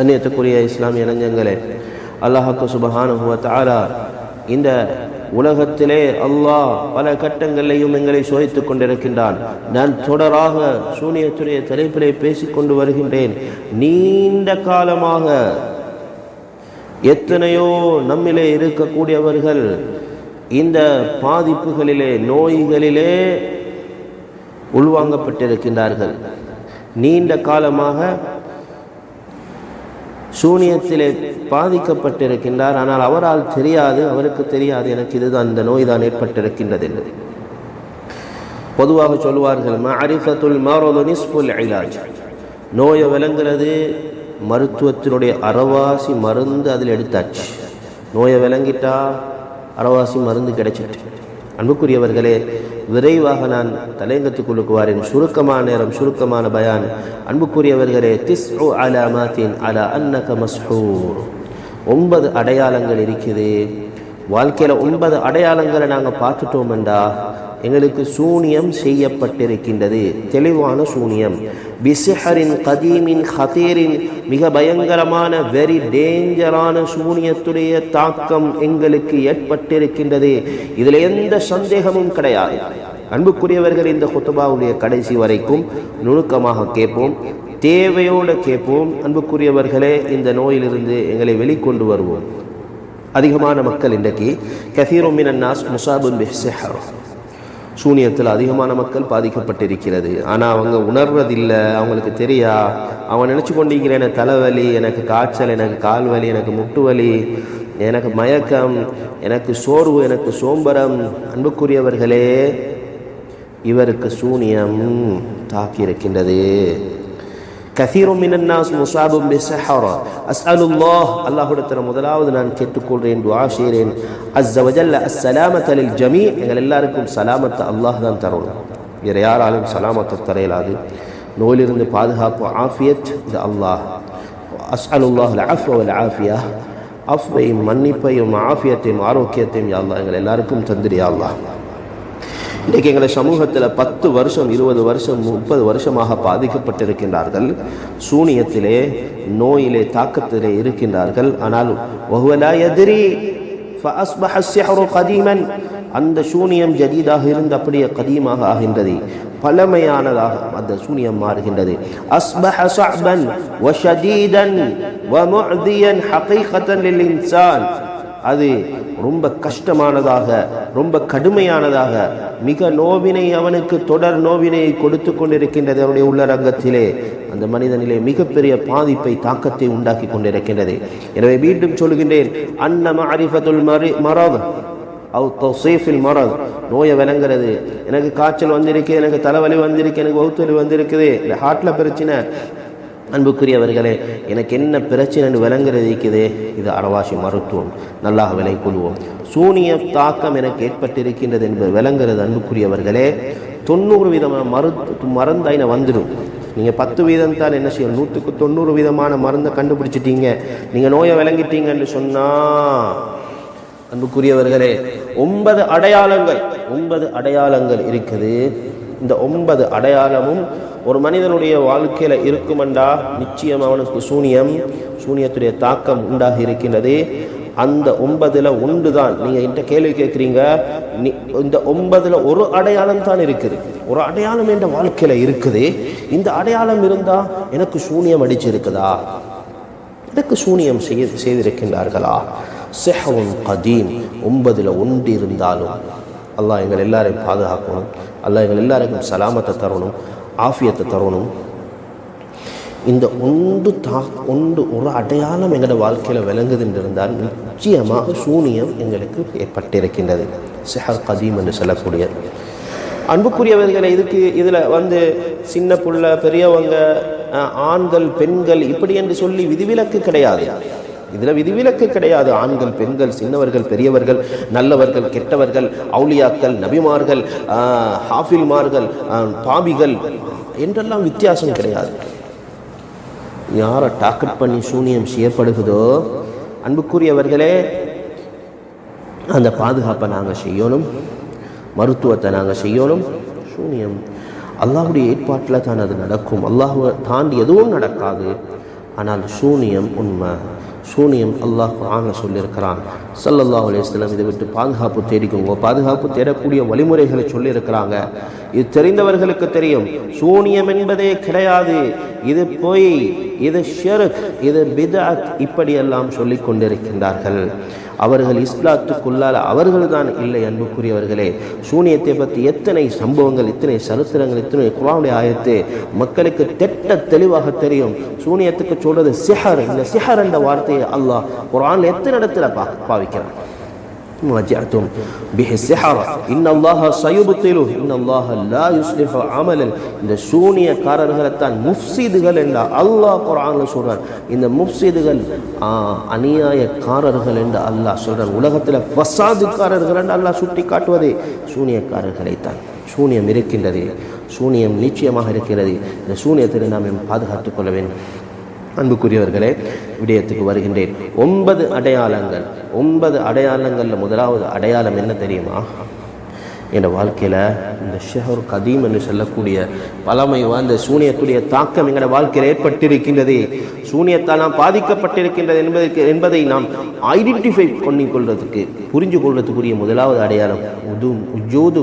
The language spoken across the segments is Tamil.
அந்நியத்துக்குரிய இஸ்லாமிய இளைஞர்களே, அல்லாஹ்வுக்கு சுப்ஹானஹு வ தஆலா இந்த உலகத்திலே அல்லாஹ் பல கட்டங்களிலேயும் எங்களை சோதித்துக் கொண்டிருக்கின்றான். நான் தொடராக சூனியத்துடைய தலைப்பிலே பேசிக்கொண்டு வருகின்றேன். நீண்ட காலமாக எத்தனையோ நம்மிலே இருக்கக்கூடியவர்கள் இந்த பாதிப்புகளிலே, நோய்களிலே உள்வாங்கப்பட்டிருக்கின்றார்கள். நீண்ட காலமாக சூனியத்திலே பாதிக்கப்பட்டிருக்கின்றார். ஆனால் அவருக்கு தெரியாது எனக்கு இதுதான், இந்த நோய் தான் ஏற்பட்டிருக்கின்றது என்று. பொதுவாக சொல்வார்கள், மஅரிஃபத்துல் மரது நிஸ்ஃபுல் இலாஜ். நோயை விளங்குறது மருத்துவத்தினுடைய அறவாசி மருந்து அதில் எடுத்தாச்சு. நோயை விளங்கிட்டா அறவாசி மருந்து கிடைச்சிட்டு. அன்புக்குரியவர்களே, விரைவாக நான் தலையங்கத்துக்குள்ளுக்கு வாரேன். சுருக்கமான நேரம், சுருக்கமான பயான். அன்புக்குரியவர்களே, திஸ்உ அலாமாத்தின் அலா அன்னக மஸ்ஹூர். 9 அடையாளங்கள் இருக்குது. வாழ்க்கையில் 9 அடையாளங்களை நாங்கள் பார்த்துட்டோம்டா எங்களுக்கு சூனியம் செய்யப்பட்டிருக்கின்றது. தெளிவான சூனியம். பிசிஹரின் கதீமின் ஹதீரின், மிக பயங்கரமான வெரி டேஞ்சரான சூனியத்துடைய தாக்கம் எங்களுக்கு ஏற்பட்டிருக்கின்றது. இதில் எந்த சந்தேகமும் கிடையாது. அன்புக்குரியவர்கள், இந்த குத்துபாவுடைய கடைசி வரைக்கும் நுணுக்கமாக கேட்போம், தேவையோடு கேட்போம். அன்புக்குரியவர்களே, இந்த நோயிலிருந்து எங்களை வெளிக்கொண்டு வருவோம். அதிகமான மக்கள் இன்றைக்கு கஸீரும் மினன் நாஸ் முஸாபுன் பிஸ்ஸிஹர், சூனியத்தில் அதிகமான மக்கள் பாதிக்கப்பட்டிருக்கிறது. ஆனால் அவங்க உணர்வதில்லை, அவங்களுக்கு தெரியா. அவங்க நினச்சி கொண்டிருக்கிற எனக்கு தலைவலி, எனக்கு காய்ச்சல், எனக்கு கால் வலி, எனக்கு முட்டு வலி, எனக்கு மயக்கம், எனக்கு சோர்வு, எனக்கு சோம்பரம். அன்புக்குரியவர்களே, இவருக்கு சூனியம் தாக்கியிருக்கின்றது. கஸீரும் மினன் நாஸ் முஸாபுன் பிஸ்ஸிஹர். அஸ்அலுல்லாஹ், அல்லாஹ்விடத்தில் முதலாவது நான் கேட்டுக்கொள்கிறேன், துஆ செய்கிறேன், அஸ்ஸ வஜல்ல அஸ்ஸலாமத லில் ஜமீ. எங்கள் எல்லாருக்கும் சலாமத்தை அல்லாஹ் தான் தரணும். வேறு யாராலும் சலாமத்தை தரையலாது. நோயிலிருந்து பாதுகாப்பு, ஆஃபியத் இது அல்லாஹ். அஸ்அலுல்லாஹ் அல் அஃப்வ வல் ஆஃபியா. அஃப்வையும் மன்னிப்பையும் ஆஃபியத்தையும் ஆரோக்கியத்தையும் யா அல்லாஹ் எங்கள் எல்லாருக்கும் தந்திரியா அல்லாஹ். இன்றைக்கு எங்களை சமூகத்தில் 10 வருஷம் 20 வருஷம் 30 வருஷமாக பாதிக்கப்பட்டிருக்கின்றார்கள். சூனியத்திலே, நோயிலே, தாக்கத்திலே இருக்கின்றார்கள். ஆனால் வஹுவலா யத்ரி ஃபஅஸ்பஹ அஸ்ஸிஹ்ரு கதீமன். அந்த சூனியம் ஜதீதாக இருந்து அப்படியே கதீமாக ஆகின்றது, பழமையானதாக அந்த சூனியம் மாறுகின்றது. அஸ்பஹ ஸஅபன் வ ஷதீதன் வ முஅதியன் ஹகீகத்தன் லில் இன்சான். அது ரொம்ப கஷ்டமானதாக, ரொம்ப கடுமையானதாக, மிக நோவினை, அவனுக்கு தொடர் நோவினை கொடுத்து கொண்டிருக்கின்றது. அவனுடைய உள்ளரங்கத்திலே, அந்த மனிதனிலே மிகப்பெரிய பாதிப்பை, தாக்கத்தை உண்டாக்கி கொண்டிருக்கின்றது. எனவே மீண்டும் சொல்கின்றேன், அன்ன மஅரிஃபத்துல் மரத் அவு தௌசீஃபில் மரத். நோயை விளங்குறது. எனக்கு காய்ச்சல் வந்திருக்கு, எனக்கு தலைவலி வந்திருக்கு, எனக்கு வவுத்தலி வந்திருக்குது, இல்லை ஹார்ட்டில் பிரச்சனை. அன்புக்குரியவர்களே, எனக்கு என்ன பிரச்சனைன்னு விளங்குறது இருக்குது. இது அறவாசி மருத்துவம். நல்லாக விலை கொள்வோம். சூனிய தாக்கம் எனக்கு ஏற்பட்டிருக்கின்றது என்பது விளங்குறது. அன்புக்குரியவர்களே, 90 விதமான மருந்தாயின வந்துடும். நீங்கள் 10 வீதம் தான் என்ன செய்யணும். 100க்கு 90 விதமான மருந்தை கண்டுபிடிச்சிட்டீங்க, நீங்கள் நோயை விளங்கிட்டீங்கன்னு சொன்னால், அன்புக்குரியவர்களே, 9 அடையாளங்கள் இருக்குது. இந்த 9 அடையாளமும் ஒரு மனிதனுடைய வாழ்க்கையில் இருக்குமெண்டா நிச்சயம் அவனுக்கு சூனியத்துடைய தாக்கம் உண்டாகி இருக்கின்றது. அந்த 9ல் 1 தான். நீங்கள் என்கிட்ட கேள்வி கேட்குறீங்க, இந்த 9ல் ஒரு அடையாளம் தான் இருக்குது. ஒரு அடையாளம் என்ற வாழ்க்கையில் இருக்குது. இந்த அடையாளம் இருந்தால் எனக்கு சூனியம் அடிச்சிருக்குதா, எனக்கு சூனியம் செய்திருக்கின்றார்களா? சிஹ்ருன் கதீம். 9ல் 1 இருந்தாலும் அல்லாஹ் எங்கள் எல்லாரையும் பாதுகாக்கணும். அல்லாஹ் எங்கள் எல்லாருக்கும் சலாமத்தை தரணும், ஆஃபியத்தை தரணும். இந்த ஒரு அடையாளம் எங்களோட வாழ்க்கையில் விளங்குதுன்னு இருந்தால் நிச்சயமாக சூனியம் எங்களுக்கு ஏற்பட்டிருக்கின்றது. சிஹர் கதீம் என்று சொல்லக்கூடிய. அன்புக்குரியவர்களை, இதில் சின்ன புள்ள, பெரியவங்க, ஆண்கள், பெண்கள் இப்படி என்று சொல்லி விதிவிலக்கு கிடையாது. இதில் விதிவிலக்கு கிடையாது. ஆண்கள், பெண்கள், சின்னவர்கள், பெரியவர்கள், நல்லவர்கள், கெட்டவர்கள், அவுலியாக்கள், நபிமார்கள், ஹாஃபில்மார்கள், பாபிகள் என்றெல்லாம் வித்தியாசம் கிடையாது. யாரை டார்கெட் பண்ணி சூனியம் செய்யப்படுகிறதோ, அன்புக்குரியவர்களே, அந்த பாதுகாப்பை நாங்கள் செய்யணும், மருத்துவத்தை நாங்கள் செய்யணும். சூனியம் அல்லாஹ்வுடைய ஏற்பாட்டில் தான் அது நடக்கும். அல்லாஹ்வை தாண்டி எதுவும் நடக்காது. ஆனால் சூனியம் உண்மை. சூனியம் அல்லாஹ் குர்ஆனில் சொல்லியிருக்கிறான். ஸல்லல்லாஹு அலைஹி வஸல்லம் இதை விட்டு பாதுகாப்பு தேடிக்கோங்க. பாதுகாப்பு தேடக்கூடிய வழிமுறைகளை சொல்லியிருக்கிறாங்க. இது தெரிந்தவர்களுக்கு தெரியும். சூனியம் என்பதே கிடையாது, இது பொய், இது ஷிர்க், இது பித்அத், இப்படியெல்லாம் சொல்லிக் கொண்டிருக்கின்றார்கள். அவர்கள் இஸ்லாத்துக்குள்ளால் அவர்கள் தான் இல்லை. அன்புக்குரியவர்களே, சூனியத்தை பற்றி எத்தனை சம்பவங்கள், இத்தனை சரித்திரங்கள், இத்தனை குர்ஆனுடைய ஆயத்து மக்களுக்கு திட்ட தெளிவாக தெரியும். சூனியத்துக்கு சொல்றது சிஹர். இந்த சிஹர் என்ற வார்த்தையை அல்லாஹ் குர்ஆனில் எத்தனை இடத்துல பாவிக்கிறான். வஜஅதும் பிஹி சிஹர் இன்னல்லாஹ சயுப்திலு இன்னல்லாஹ லா யுஸ்லிஹு அமலன். இந்த சூனியக்காரர்களை தான் முஃப்ஸிதுகள் என்ற அல்லாஹ் குர்ஆனில் சொல்றான். இந்த முஃப்ஸிதுகள் அநியாயக்காரர்கள் என்று அல்லாஹ் சொல்றான். உலகத்தில் ஃபஸாதுக்காரர்கள் என்று அல்லாஹ் சுட்டி காட்டுவதே சூனியக்காரர்களை தான். சூனியம் இருக்கின்றது, சூனியம் நிச்சயமாக இருக்கிறது. இந்த சூனியத்தை நாம் பாதுகாத்துக் கொள்ள வேண்டும். அன்புக்குரியவர்களே, விடயத்துக்கு வருகின்றேன். 9 அடையாளங்கள். 9 அடையாளங்களில் முதலாவது அடையாளம் என்ன தெரியுமா? என் வாழ்க்கையில் இந்த ஷஹர் கதீம் என்று சொல்லக்கூடிய பழமை வாழ்ந்த சூனியத்துடைய தாக்கம் எங்களோட வாழ்க்கையில் ஏற்பட்டிருக்கின்றது. சூனியத்தால் நாம் பாதிக்கப்பட்டிருக்கின்றது என்பதை நாம் ஐடென்டிஃபை பண்ணிக்கொள்வதற்கு, புரிஞ்சு கொள்வதற்குரிய முதலாவது அடையாளம் உஜூது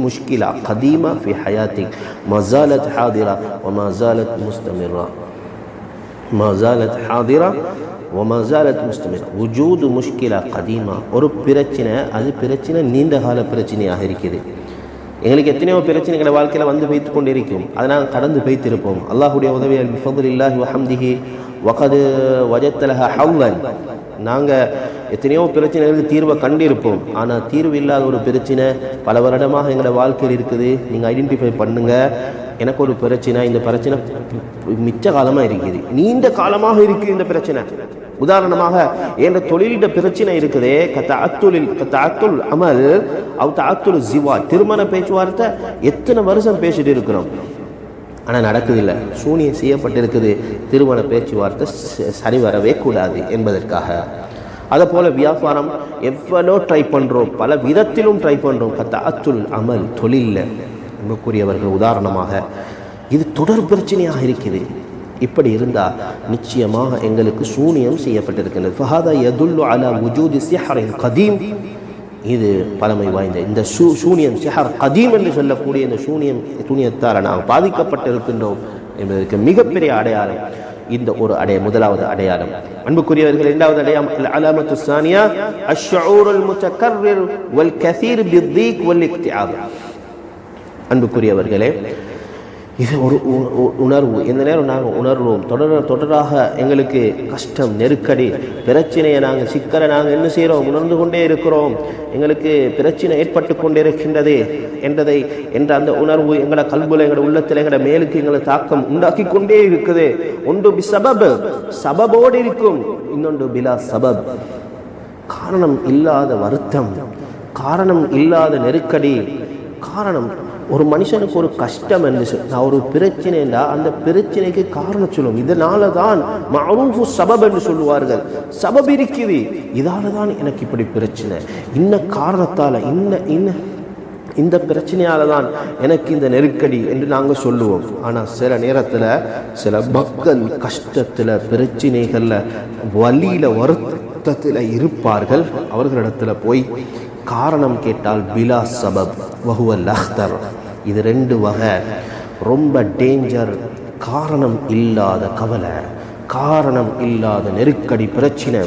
முஷ்கிலா கதீமா ஃபி ஹயாத்தி மஸாலத் ஹாதிரா வ மஸாலத் முஸ்தமிரா. மஸாலத் ஹாதிரா வ மஸாலத் முஸ்தமிரா. உஜூது முஷ்கிலா கதீமா, ஒரு பிரச்சனை, அது பிரச்சனை நீண்ட கால பிரச்சனையாக இருக்குது. எங்களுக்கு எத்தனையோ பிரச்சனைகளை வாழ்க்கையில் வந்து வைத்து கொண்டு இருக்கும். அதை நாங்கள் கடந்து வைத்திருப்போம். அல்லாஹுடைய உதவியால் பிஃபதுலில்லாஹி வஹம்திஹி வகது வஜத்தலஹ ஹவ்வன். நாங்கள் எத்தனையோ பிரச்சனைகளுக்கு தீர்வை கண்டிருப்போம். ஆனால் தீர்வு இல்லாத ஒரு பிரச்சனை பல வருடமாக எங்களோட வாழ்க்கையில் இருக்குது. நீங்கள் ஐடென்டிஃபை பண்ணுங்கள். எனக்கு ஒரு பிரச்சனை, இந்த பிரச்சனை மிச்ச காலமாக இருக்குது, நீண்ட காலமாக இருக்குது இந்த பிரச்சனை. உதாரணமாக என்ற தொழிலிட பிரச்சனை இருக்குதே, கத்தாத்துல் அமல் அவ் தாத்துல் ஜிவா, திருமண பேச்சுவார்த்தை எத்தனை வருஷம் பேசிட்டு இருக்கிறோம், ஆனால் நடக்குதில்லை. சூனியம் செய்யப்பட்டிருக்குது. திருமண பேச்சுவார்த்தை சரி வரவே கூடாது என்பதற்காக. அதை போல வியாபாரம் எவ்வளோ ட்ரை பண்ணுறோம், பல விதத்திலும் ட்ரை பண்ணுறோம். கத்தாத்துல் அமல் தொழிலில் அன்புக்குரியவர்கள், உதாரணமாக இது தொடர் பிரச்சனையாக இருக்குது. இப்படி இருந்தால் நிச்சயமாக எங்களுக்கு சூனியம் செய்யப்பட்டிருக்கின்றது. ஃபஹாதா யதுல்லு அலா வுஜூதி சிஹ்ரின் கதீம். இது பழமை வாய்ந்த இந்த சூனியம் சிஹர் கதீம் என்று சொல்லக்கூடிய இந்த சூனியத்தால் நாம் பாதிக்கப்பட்டிருக்கின்றோம் என்பதற்கு மிகப்பெரிய அடையாளம் இந்த ஒரு முதலாவது அடையாளம். அன்புக்குரியவர்கள், இரண்டாவது அடையாளம் அலாமத்து சானியா அஷ்ஷூருல் முத்தகர்ரிர் வல் கஸீர் பித்தீக் வல் இக்திஆப். அன்புக்குரியவர்களே, இது ஒரு உணர்வு. இந்த நேரம் நாங்கள் உணர்வோம், தொடராக எங்களுக்கு கஷ்டம், நெருக்கடி, பிரச்சனையை நாங்கள் சிக்கலை நாங்கள் என்ன செய்கிறோம், உணர்ந்து கொண்டே இருக்கிறோம். எங்களுக்கு பிரச்சனை ஏற்பட்டு கொண்டே இருக்கின்றது என்ற அந்த உணர்வு எங்களோட கல்புல, எங்களோட உள்ளத்தில், எங்களோட மேலுக்கு எங்களை தாக்கம் உண்டாக்கி கொண்டே இருக்குது. ஒன்று பிசபப், சபபோடு இருக்கும். இன்னொன்று பிலா சபப், காரணம் இல்லாத வருத்தம், காரணம் இல்லாத நெருக்கடி. காரணம், ஒரு மனுஷனுக்கு ஒரு கஷ்டம் என்று நான் ஒரு பிரச்சனைண்டா அந்த பிரச்சனைக்கு காரணம் சொல்லுவோம். இதனால தான் மஅரூஃபு சபப் என்று சொல்லுவார்கள். சபப் இருக்குது, இதால தான் எனக்கு இப்படி பிரச்சனை, இன்ன காரணத்தால், இந்த பிரச்சனையால தான் எனக்கு இந்த நெருக்கடி என்று நாங்கள் சொல்லுவோம். ஆனால் சில நேரத்தில் சில மக்கள் கஷ்டத்தில், பிரச்சனைகளில், வலியில், வருத்தத்தில் இருப்பார்கள். அவர்களிடத்தில் போய் காரணம் கேட்டால் பிலா சபப் வஹுவல் அஹ்தர். இது 2 வகை, ரொம்ப டேஞ்சர். காரணம் இல்லாத கவலை, காரணம் இல்லாத நெருக்கடி, பிரச்சனை.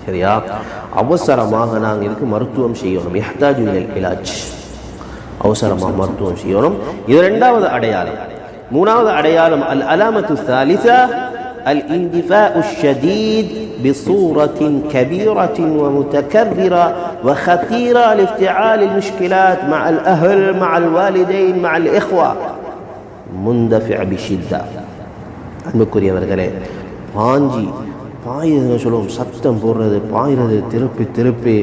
சரியா? அவசரமாக நாங்கள் இதுக்கு மருத்துவம் செய்யணும். யஹ்தாஜு இலல் இலாஜ், அவசரமாக மருத்துவம் செய்யணும். இது 2வது அடையாளம். 3வது அடையாளம் அல் அலாமத்து சாலிஸா الاندفاع الشديد بصورة كبيرة ومتكررة وخطيرة لافتعال المشكلات مع الأهل، مع الوالدين، مع الإخوة. مندفع بشدة. அன்புக்குரியவர்களே, பாயுதுன்னு சொல்லுவோம், சத்தம் போடுறது, பாயிறது, திருப்பி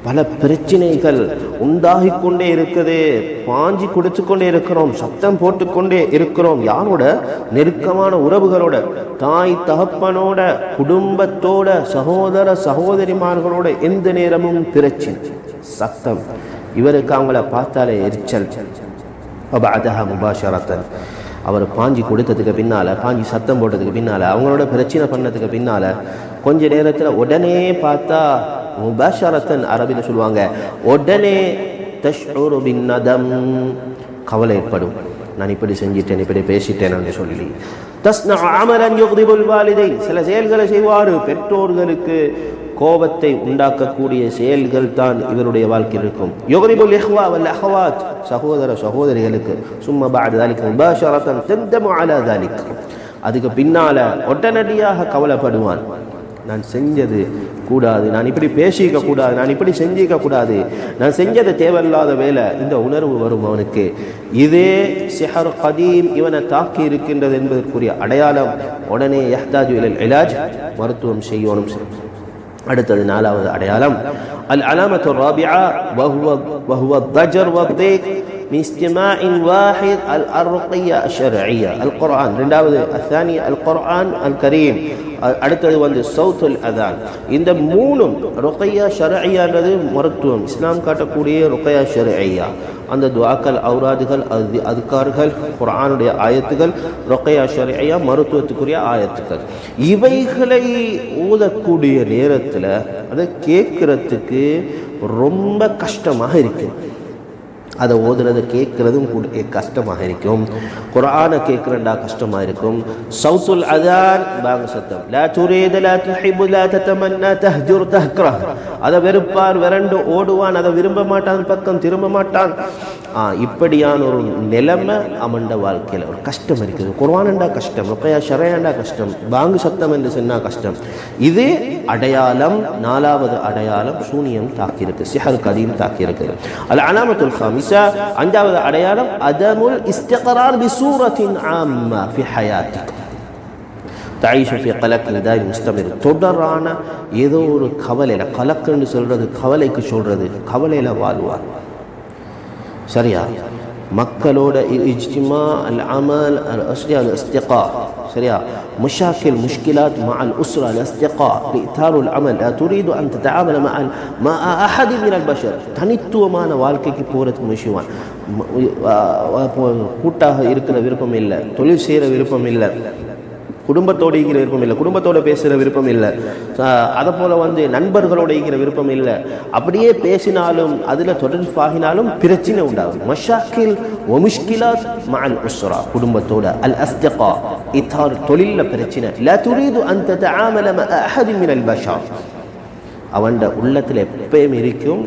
பல பிரச்சனைகள் உண்டாகி கொண்டே இருக்குது. பாஞ்சி குடிச்சு கொண்டே இருக்கிறோம், சத்தம் போட்டுக்கொண்டே இருக்கிறோம். யாரோட? நெருக்கமான உறவுகளோட, தாய் தகப்பனோட, குடும்பத்தோட, சகோதர சகோதரிமார்களோட எந்த நேரமும் பிரச்சனை, சத்தம். இவருக்கு அவங்கள பார்த்தாலே எரிச்சல். வபஅதஹா முபாஷரத்தன். அவர் பாஞ்சி கொடுத்ததுக்கு பின்னால், பாஞ்சி சத்தம் போட்டதுக்கு பின்னால், அவங்களோட பிரச்சனை பண்ணதுக்கு பின்னால் கொஞ்ச நேரத்தில் உடனே பார்த்தா முபாஷரத்தன் அரபியில் சொல்லுவாங்க, உடனே தஷ்உரு பின் நதம், கவலை ஏற்படும். நான் இப்படி செஞ்சிட்டேன், இப்படி பேசிட்டேன் என்று சொல்லி. தஸ்னா அமலன் யுக்திபுல் வாலிதைன், சில செயல்களை செய்வார், பெற்றோர்களுக்கு கோபத்தை உண்டாக்கக்கூடிய செயல்கள் தான் இவருடைய வாழ்க்கையில் இருக்கும். யுக்திபுல் இஹ்வா வல் அஹவாத், சகோதர சகோதரிகளுக்கு. சும்மா பஅத ذلك مباشرة تندم على ذلك, அதுக்கு பின்னால உடனடியாக கவலைப்படுவான், நான் செஞ்சது கூடாது, நான் இப்படி பேசிக்க கூடாது, நான் இப்படி செஞ்சிக்க கூடாது, நான் செஞ்சது தேவையில்லாத வேலை, இந்த உணர்வு வரும் அவனுக்கு. இதே சிஹர் கதீம் இவனை தாக்கி இருக்கின்றது என்பதற்குரிய அடையாளம். உடனே யஹ்தாஜு இலல் இலாஜ், மருத்துவம் செய்யணும். அடுத்தது நாலாவது அடையாளம், அல் அலாமத்து ராபிஆ வஹுவ الضجر والضيق من استماع واحد الرقية الشرعية القرآن. ரெண்டாவது الثاني القرآن الكريم. அடுத்தது வந்து சௌத்துல் அதான். இந்த மூணும் ருக்கையா ஷரஇயான்றது மருத்துவம், இஸ்லாம் காட்டக்கூடிய ருக்கையா ஷரஇயா, அந்த துஆக்கள், அவுராதுகள், அதுக்கார்கள், குர்ஆனுடைய ஆயத்துகள், ருக்கையா ஷரஇயா மருத்துவத்துக்குரிய ஆயத்துக்கள். இவைகளை ஓதக்கூடிய நேரத்தில் அதை கேட்கறதுக்கு ரொம்ப கஷ்டமாக இருக்கு. அதை ஓதுறதை கேட்கறதும் கஷ்டமாக இருக்கும். குர்ஆனை கேட்கிறண்டா கஷ்டமாக இருக்கும். சௌத்துல் அதான், பாங்க சத்தம், லா துரீது லா துஹிப்பு லா ததமன்னா தஹ்ஜுர் தஹ்க்ரஹ், அதை வெறுப்பார், விரண்டு ஓடுவான், அதை விரும்ப மாட்டான், பக்கம் திரும்ப மாட்டான். இப்படியான ஒரு நிலைமை அவன்ட வாழ்க்கையில் ஒரு கஷ்டம் இருக்குது. குர்ஆன்டா கஷ்டம், ருக்கையா ஷரஇயாண்டா கஷ்டம், பாங்கு சத்தம் என்று சொன்னால் கஷ்டம். இது அடையாளம். நாலாவது அடையாளம் சூனியம் தாக்கியிருக்கு, சிஹர் கதீம் தாக்கியிருக்குது. அல் அலாமத்துல் ஹாமிஸா, அஞ்சாவது அடையாளம் அதமுல் இஸ்திக்ரார் பிசூரத்தின் ஆம்மா ஃபி ஹயாத்திக் தாயிஷு ஃபி கலக்கின் தாய் முஸ்தமிர், தொடரான ஏதோ ஒரு கவலையில், கலக்குன்னு சொல்கிறது கவலைக்கு சொல்கிறது, கவலையில் வாழ்வார். சரியா? மக்களோட இஜ்திமா அல் அமல் அல் அஸ்ரியா அல் இஸ்திகா, சரியா? مشاكل مشكلات مع الأسرة الاستقاء لإثار العمل لا تريد أن تتعامل مع أحد من البشر. தனித்துவமான வாழ்க்கைக்கு போகிறதுக்கு முயற்சிவான். கூட்டாக இருக்கிற விருப்பம் இல்லை, தொழில் செய்கிற விருப்பம் இல்லை, குடும்பத்தோடு இருக்கிற விருப்பம் இல்லை, குடும்பத்தோடு பேசுகிற விருப்பம் இல்லை, அதை போல் வந்து நண்பர்களோடு இருக்கிற விருப்பம் இல்லை. அப்படியே பேசினாலும் அதில் தொடர்பாகினாலும் பிரச்சனை உண்டாகும். மஷாக்கில் வ முஷ்கிலாத் மஅல் உஸ்ரா, குடும்பத்தோட. அல் அஸ்திகா இத்தார், தொழிலில் பிரச்சனை. லா துரீது அன் ததஆமல மஅ அஹத் மினல் பஷர், அவன் உள்ளத்தில் எப்பயும் இருக்கும்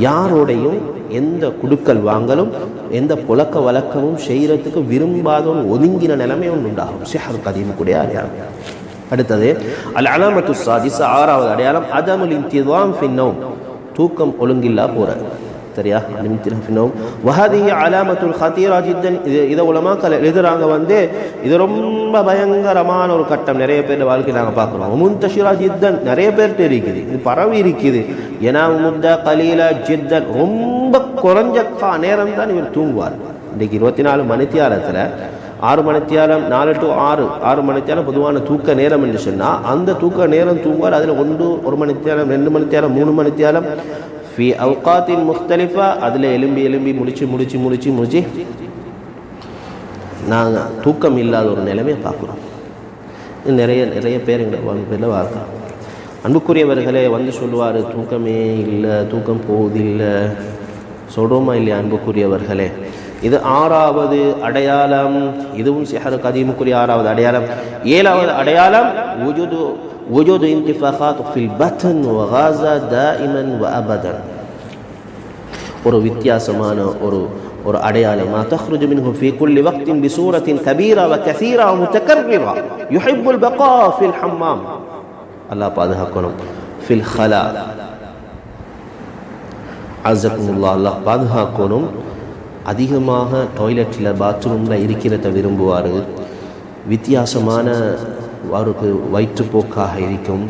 யாரோடையும் எந்த குடுக்கல் வாங்கலும் எந்த புழக்க வழக்கமும் செய்யறதுக்கு விரும்பாதவன் ஒதுங்கின நிலைமை ஒன்று உண்டாகும். சிஹர் கதீம் கூடிய அடையாளம். அடுத்தது அல் அலாமத்து சாதிஸா, ஆறாவது அடையாளம் அதமுல் இன்திஸாம் ஃபி நௌம், தூக்கம் ஒழுங்கில்லா போற. சரியா? வஹதிஹி அலாமத்துல் ஹதீரா ஜித்தன். இதை உலமாக்கள் எழுதுறாங்க வந்து இது ரொம்ப பயங்கரமான ஒரு கட்டம். நிறைய பேர் வாழ்க்கை நாங்கள் பார்க்குறோம். முன்தஷிரா ஜித்தன், நிறைய பேர்கிட்ட இருக்குது, இது பரவி இருக்குது. ஏன்னா முத்தா கலீலா ஜித்தன், ரொம்ப குறைஞ்ச நேரம் தான் இவர் தூங்குவார். இன்றைக்கு 24 மணித்தியாலத்தில் 6 மணித்தியாலம், 4 to 6 மணித்தியாலம் பொதுவான தூக்க நேரம் என்று சொன்னால் அந்த தூக்க நேரம் தூங்குவார். அதில் 1 மணித்தியாலம், 2 மணித்தியாலம், 3 மணித்தியாலம் ஃபி அவுகாத்தின் முக்தலிஃபா, அதில் எலும்பி முடிச்சு நாங்கள் தூக்கம் இல்லாத ஒரு நிலைமையை பார்க்குறோம். நிறைய பேர் எங்கள் பேரில் வாழ்க்கணும். அன்புக்குரியவர்களே வந்து சொல்லுவார், தூக்கமே இல்லை, தூக்கம் போவதில்லை, சொல்கிறோமா இல்லையா அன்புக்குரியவர்களே? இது 6வது அடையாளம். இதுவும் சிஹர் கதீமுக்குரிய 6வது அடையாளம். 7வது அடையாளம் وجود انتفاخات في البطن وغازة دائما وابدا, ஒரு வித்தியாசமான ஒரு அடையாளம். تخرج منه في كل وقت بصورة كبيرة وكثيرة ومتكررة يحب البقاء في الحمام, الله பாதுகாக்கணும். في الخلاء عزكم الله, الله பாதுகாக்கணும். அதிகமாக டாய்லெட்டில் பாத்ரூமில் இருக்கிறத விரும்புவார். வித்தியாசமான அவருக்கு வயிற்றுப்போக்காக இருக்கும்.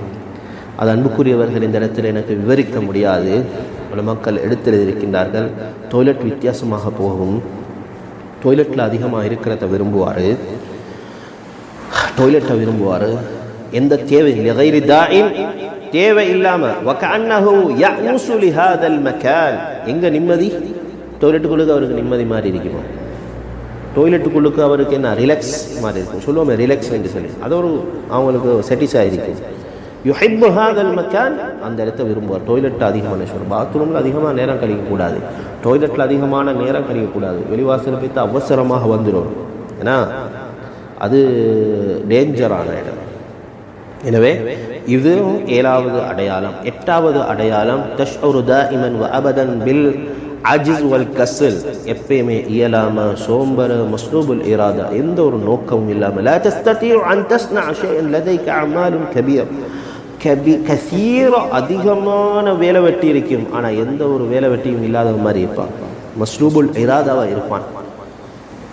அது அன்புக்குரியவர்கள் இந்த இடத்துல எனக்கு விவரிக்க முடியாது. பல மக்கள் எடுத்திருக்கின்றார்கள். டாய்லெட் வித்தியாசமாக போகும், டாய்லெட்டில் அதிகமாக இருக்கிறத விரும்புவார், எந்த தேவை லிகைரி தாயின் தேவை இல்லாம வகஅன்னஹு யஅனுசு லிஹாதல் மகான் எங்க நிம்மதி டாய்லெட்டுக்குள்ளுக்கு அவருக்கு நிம்மதி மாதிரி இருக்குமா டாய்லெட்டுக்குள்ளுக்கு அவருக்கு என்ன ரிலாக்ஸ் மாதிரி இருக்கும் சொல்லுவோமே ரிலாக்ஸ் என்று சொல்லி அது ஒரு அவங்களுக்கு சாட்டிஸ்ஃபை இருக்கும் யுஹிப்பு ஹாதல் மகான் அந்த இடத்த விரும்புவார் டாய்லெட் அதிகமான சொல்லுவோம் பாத்ரூமில் அதிகமாக நேரம் கழிக்கக்கூடாது டாய்லெட்டில் அதிகமான நேரம் கழிக்கக்கூடாது வெளிவாசல் போய்த்து அவசரமாக வந்துடும் ஏன்னா அது டேஞ்சரான இடம் எனவே இதுவும் 7வது அடையாளம் 8வது அடையாளம் தஷ்உரு தாயிமன் வ அபதன் பில் அஜிஸ் வல் கஸ்ல் எப்பயுமே இயலாம சோம்பர மஸ்லூபுல் இராதா எந்த ஒரு நோக்கமும் இல்லாமல் லா தஸ்ததிஉ அன் தஸ்னா ஷைஅன் லதைக அமாலுன் கபீர் கசீர அதிகமான வேலை வெட்டி இருக்கும் ஆனால் எந்த ஒரு வேலை வெட்டியும் இல்லாத மாதிரி இருப்பான் மஸ்லூபுல் இராதாவாக இருப்பான்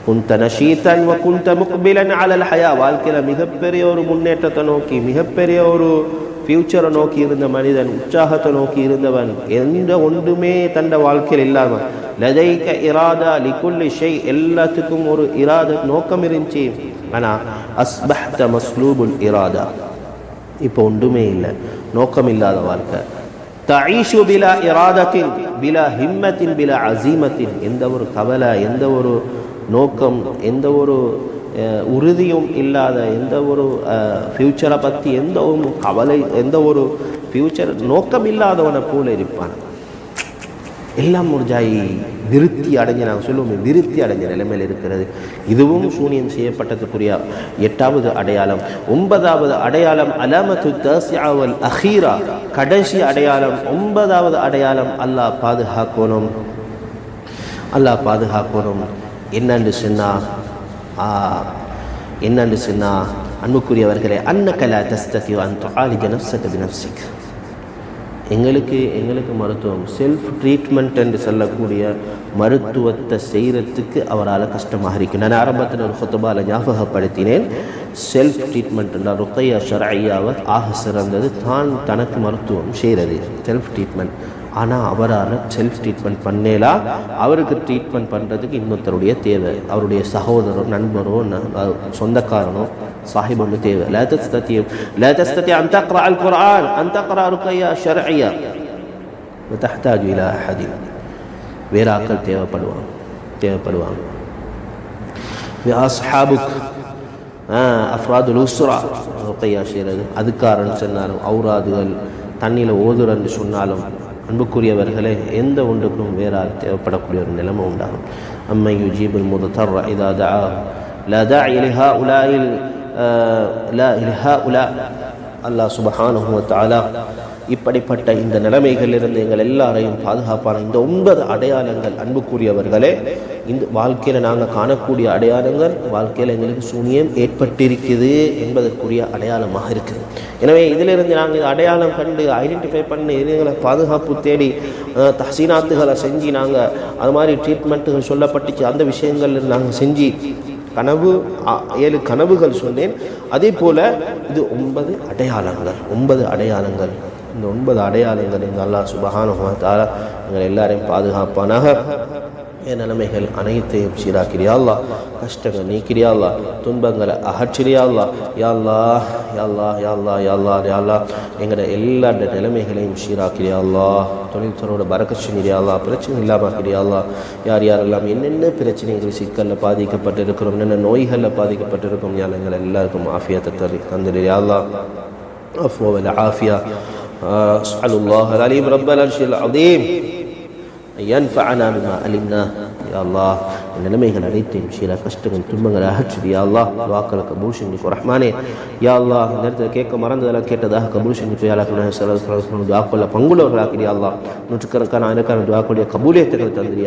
குந்த நஷீதன் வ குந்த முக்பிலன் அலல் ஹயா வாழ்க்கையில் மிகப்பெரிய ஒரு முன்னேற்றத்தை நோக்கி மிகப்பெரிய ஒரு ஃபியூச்சரை நோக்கி இருந்த மனிதன் உற்சாகத்தை நோக்கி இருந்தவன் எந்த ஒன்றுமே தண்ட வாழ்க்கையில் இல்லாமல் லதைக இராதா லிகுல்லி ஷை எல்லாத்துக்கும் ஒரு இராத நோக்கம் இருந்துச்சு ஆனால் அஸ்பஹ்த மஸ்லூபுல் இராதா இப்போ ஒன்றுமே இல்லை நோக்கம் இல்லாத வாழ்க்கை தஈஷு பிலா இராதத்தின் பிலா ஹிம்மத்தின் பிலா அசீமத்தின் எந்த ஒரு கவலை எந்த ஒரு நோக்கம் எந்த ஒரு உறுதியும் இல்லாத எந்த ஒரு ஃப்யூச்சரை பற்றி எந்த ஒரு கவலை எந்த ஒரு ஃப்யூச்சர் நோக்கம் இல்லாதவனை போல இருப்பான் எல்லாம் முடிஞ்சாய் விருத்தி அடைஞ்ச நாங்கள் சொல்லுவோம் விருத்தி அடைஞ்ச நிலைமையில் இருக்கிறது இதுவும் சூனியம் செய்யப்பட்டதுக்குரிய 8வது அடையாளம் 9வது அடையாளம் அலாமத்து தாசிஆ வல் அஹீரா கடைசி அடையாளம் 9வது அடையாளம் அல்லாஹ் பாதுகாக்கணும் என்னன்னு சொன்னா அன்புக்குரியவர்களே அன்னக லா தஸ்ததிஉ அன் துஆலிஜ நஃப்ஸக பினஃப்ஸிக் எங்களுக்கு மருத்துவம் செல்ஃப் ட்ரீட்மெண்ட் என்று சொல்லக்கூடிய மருத்துவத்தை செய்கிறதுக்கு அவரால் கஷ்டமாக இருக்கு நான் ஆரம்பத்தில் ஒரு ஹுத்பால ஞாபகப்படுத்தினேன் செல்ஃப் ட்ரீட்மெண்ட் என்றால் ருக்கையா ஷர்ஐயாவை ஆக சிறந்தது தான் தனக்கு மருத்துவம் செய்கிறது செல்ஃப் ட்ரீட்மெண்ட் ஆனால் அவரால் செல்ஃப் ட்ரீட்மெண்ட் பண்ணேலா அவருக்கு ட்ரீட்மெண்ட் பண்ணுறதுக்கு இன்னொருத்தருடைய தேவை அவருடைய சகோதரோ நண்பரோ சொந்தக்காரனோ சாஹிப் ஒன்று தேவை லா தஸ்ததி அன் தக்ரா அல் குர்ஆன் அன் தக்ரா ருக்கையா ஷர்ஐயா வதஹ்தாஜு இலா அஹதின் வேற ஆட்கள் தேவைப்படுவாங்க அஸ்ஹாபுக் அஃப்ராதுல் உஸ்ரா ருக்கையா செய்கிறது அதுக்காரன்னு சொன்னாலும் ஔராதுகள் தண்ணியில் ஓதுறன்னு சொன்னாலும் அன்புக்குரியவர்களே எந்த ஒன்றுக்கும் வேற தேவைப்படக்கூடிய ஒரு நிலைமை உண்டாகும் அம்மை யுஜீபுல் முதர்ர இதா தஆ லா தாஇ லிஹாஉலாஇல் அல்லாஹ் சுப்ஹானஹு வ தஆலா இப்படிப்பட்ட இந்த நிலைமைகளிலிருந்து எங்கள் எல்லாரையும் பாதுகாப்பான இந்த 9 அடையாளங்கள் அன்புக்குரியவர்களே இந்த வாழ்க்கையில் நாங்கள் காணக்கூடிய அடையாளங்கள் வாழ்க்கையில் எங்களுக்கு சூனியம் ஏற்பட்டிருக்குது என்பதற்குரிய அடையாளமாக இருக்குது எனவே இதிலிருந்து நாங்கள் அடையாளம் கண்டு ஐடென்டிஃபை பண்ணி இதுங்களை பாதுகாப்பு தேடி தஹ்சீனாத்துகளை செஞ்சு நாங்கள் அது மாதிரி ட்ரீட்மெண்ட்டுகள் சொல்லப்பட்டுச்சு அந்த விஷயங்கள் நாங்கள் செஞ்சு 7 கனவுகள் சொன்னேன் அதே போல் இது 9 அடையாளங்கள் இந்த 9 அடையாளங்கள் எங்கள் அல்லாஹ் சுப்ஹானஹு வ தஆலா எங்கள் எல்லாரையும் பாதுகாப்பானாக என் நிலைமைகள் அனைத்தையும் சீராக்கிறியா அல்லாஹ் கஷ்டங்கள் நீக்கிறியா அல்லாஹ் துன்பங்களை அகற்றிறியா அல்லாஹ் யா அல்லாஹ் யா அல்லாஹ் யா அல்லாஹ் யா அல்லாஹ் யா அல்லாஹ் எங்களோட எல்லா நிலைமைகளையும் சீராக்கிறியா அல்லாஹ் தொழில்துறையோட பரக்கத் செஞ்சிரியா அல்லாஹ் பிரச்சனை இல்லாமக்கிறியா அல்லாஹ் யாரெல்லாம் என்னென்ன பிரச்சனைகள் சிக்கலில் பாதிக்கப்பட்டிருக்கிறோம் என்னென்ன நோய்களில் பாதிக்கப்பட்டிருக்கோம் யா எங்கள் எல்லாருக்கும் ஆஃபியத்தை தந்துடுறியா அல்லாஹ் عفوا والعافية أسأل الله العليم رب العرش العظيم أن ينفعنا بما علمناه يا الله إن نميك العريتين شيرا كشتغن تلمغ راحتش يا الله دعاك قبول شنك ورحماني يا الله نرد كيك مرند لا كيت ده قبول شنك يا الله كنا صلى الله عليه وسلم دعاك ولا بانغول راكي يا الله نتكر كان انا كان دعاك ولا قبول يتكل تندري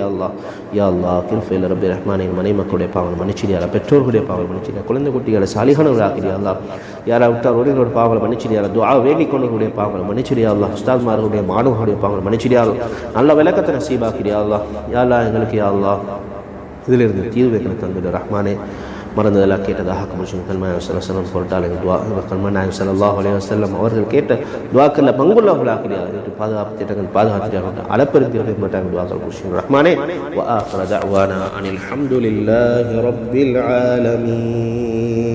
يا الله كيف الى رب الرحمن مني مكودي பாவம் மன்னிச்சிடு யா பெற்றோர் கூடிய பாவம் மன்னிச்சிடு குழந்தை குட்டிகளை சாலிஹான ராக்கி யா Allah யாரா விட்டா ரோடிகளோட பாவங்களை மன்னிச்சிடு யா துஆ வேண்டி கொண்டவர்களுடைய பாவங்களை மன்னிச்சிடு யா Allah உஸ்தாத்மார்களுடைய மாணவர்களுடைய பாவங்களை மன்னிச்சிடு யா நல்ல விளக்கத்தை நசீபாக்கிடு யா Allah எங்களுக்கு யா Allah இதிலிருந்து தீர்வு எங்களுக்கு தந்துடு ரஹ்மானே மறந்ததெல்லாம் கேட்டதாக கமர்ஷன் கல்மாயம் சலம் பொருட்டால் எங்கள் துவா கல்மாநாயம் ஸல்லல்லாஹு அலைஹி வஸல்லம் அவர்கள் கேட்ட துவாக்களில் பங்குள்ளவர்களாக்கிறார்கள் பாதுகாப்பு திட்டங்கள் பாதுகாத்துட்டாங்க அளப்பெருந்திருக்க மாட்டாங்க துவாக்கள் குஷின் ரஹ்மானே வ ஆகிர தஅவானா அனில் ஹம்துலில்லாஹி ரப்பில் ஆலமீன்.